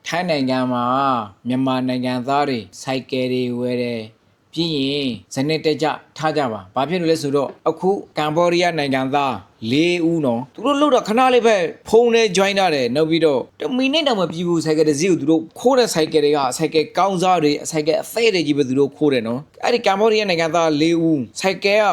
ထိုင်းနိုင်ငံမှာမြန်မာနိုင်ငံသားတွေစိုက်ကယ်တွေဝယ်တယ်ပြီးရင်ဇနစ်တက်ကြထားကြပါဘာဖြစ်လို့လဲဆိုတော့အခုကမ်ဘောဒီးယားနိုင်ငံသား၄ဦးနော်သူတို့လှုပ်တော့ခဏလေးပဲဖုန်းနဲ့ join ထားတယ်နောက်ပြီးတော့1မိနစ်တောင်မပြည့်ဘူးစိုက်ကယ်တစ်စီးကိုသူတို့ခိုးတဲ့စိုက်ကယ်တွေကစိုက်ကယ်ကောင်းစားတွေစိုက်ကယ်အသေးတွေကြီးပဲသူတို့ခိုးတယ်နော်အဲ့ဒီကမ်ဘောဒီးယားနိုင်ငံသား၄ဦးစိုက်ကယ်က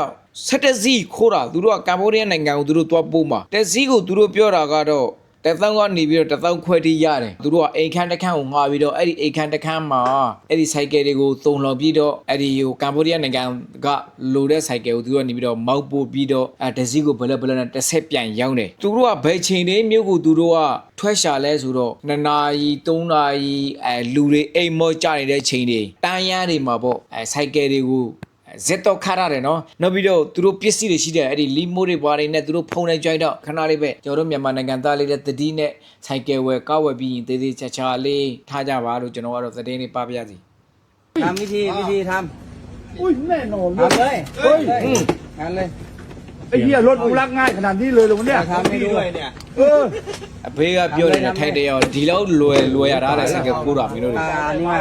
7စီးခိုးတာသူတို့ကကမ်ဘောဒီးယားနိုင်ငံကိုသူတို့သွားပို့မှာတက်စီးကိုသူတို့ပြောတာကတော့တက်သောင်းကနေပြီးတော့တက်သောင်းခွဲတိရတယ်သူတို့ကအိမ်ခန်းတစ်ခန်းကိုငှားပြီးတော့အဲ့ဒီအိမ်ခန်းတစ်ခန်းမှာအဲ့ဒီစိုက်ကယ်တွေကိုသုံးလော်ပြီးတော့အဲ့ဒီကမ်ဘောဒီးယားနိုင်ငံကလိုတဲ့စိုက်ကယ်ကိုသူတို့ကနေပြီးတော့မောက်ပို့ပြီးတော့တက်စီးကိုဘလနဲ့တစ်ဆက်ပြန်ရောင်းတယ်သူတို့ကဘယ်ချိန်လေးမျိုးကိုသူတို့ကထွက်ရှာလဲဆိုတော့2နာရီ3နာရီလူတွေအိမ်မော့ကြနေတဲ့ချိန်တွေတန်းရမ်းတွေမှာပေါ့စိုက်ကယ်တွေကိုဇက်တော့ခါရတယ်နော်နောက်ပြီးတော့သူတို့ပစ္စည်းတွေရှိတယ်အဲ့ဒီလီမိုးတွေဘာတွေနဲ့သူတို့ဖုန်းနဲ့ကြိုက်တော့ခဏလေးပဲကျွန်တော်တို့မြန်မာနိုင်ငံသားလေးတဲ့တတိနဲ့စိုက်ကယ်ဝယ်ကောက်ဝယ်ပြီးရင်သေးသေးချာချာလေးထားကြပါလို့ကျွန်တော်ကတော့သတင်းလေးပါပြရစီทำวิธีทำอุ้ยแน่นอน ทำเลยเฮ้ยงานเลย ไอ้เหี้ยรถกูรักง่ายขนาดนี้เลยเหรอวะเนี่ย ทำให้ด้วยเนี่ย အဖေကပြောနေတဲ့ထိုက်တဲ့ရောဒီလောက်လွယ်ရတာလဲစိုက်ကယ်ပို့တာမင်းတို့တွေนี่มา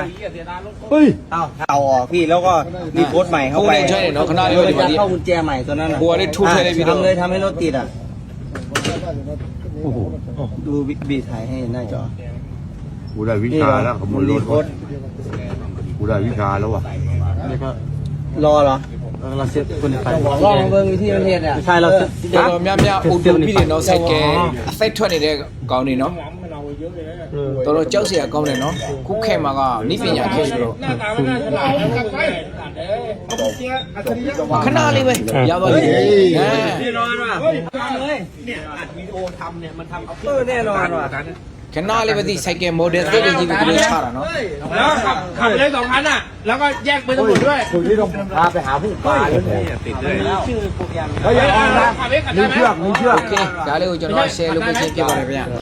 เฮ้ย เอาออกพี่แล้วก็รีโพสต์ใหม่เข้า ဖုန်း ไป နဲ့ join တယ်နော်ခဏလေးပဲဒီမှာဒီ เข้ากุญแจใหม่ตัวนั้น ဟိုကလေးထိုးထည့်လိုက်ပြီးတော့ ทำเลยทำให้รถติดอ่ะดูบีถ่ายให้หน้าจอ กูได้วิชาแล้วขโมยร รี ถ โพสต์ กูได้วิชาแล้วว่ะ รอเหรอเราเซ็ตคนไปลองเบิ่งวิธีประเทศเนี่ยใช่เรา တော်တော်များများအိုတိုပြီးတယ်နော်စိုက်ကယ်အသက်ထွက်နေတဲ့ကောင်းနေနော်တော်တော်ကြောက်စရာကောင်းတယ်နော်ခုခဲမှာကနိပညာခဲဆိုတော့ခဏလေးပဲရောက်သွားပြီแน่นอนว่ะทำเลยเนี่ยอัดวิดีโอทำเนี่ยมันทำแน่นอนว่ะခဏလေးပဲဒီစိုက်ကယ်မော်ဒယ်သေးတယ်ကြီးကိုသူတို့ချတာနော်แล้วขับไปเลย2 คันอ่ะแล้วก็แยกไปทั้งหมดด้วย คนที่ต้องพาไปหาผู้ปลาเลยเนี่ย ติดเลยชื่อโปรแกรม เฮ้ยอย่าออกนะ ขับไปขับ มี ได้ไหม เชือกมีเชือก โอเคဒါလေးကိုကျွန်တော် share လုပ်ပေးခြင်းပြပါတယ်ဗျာ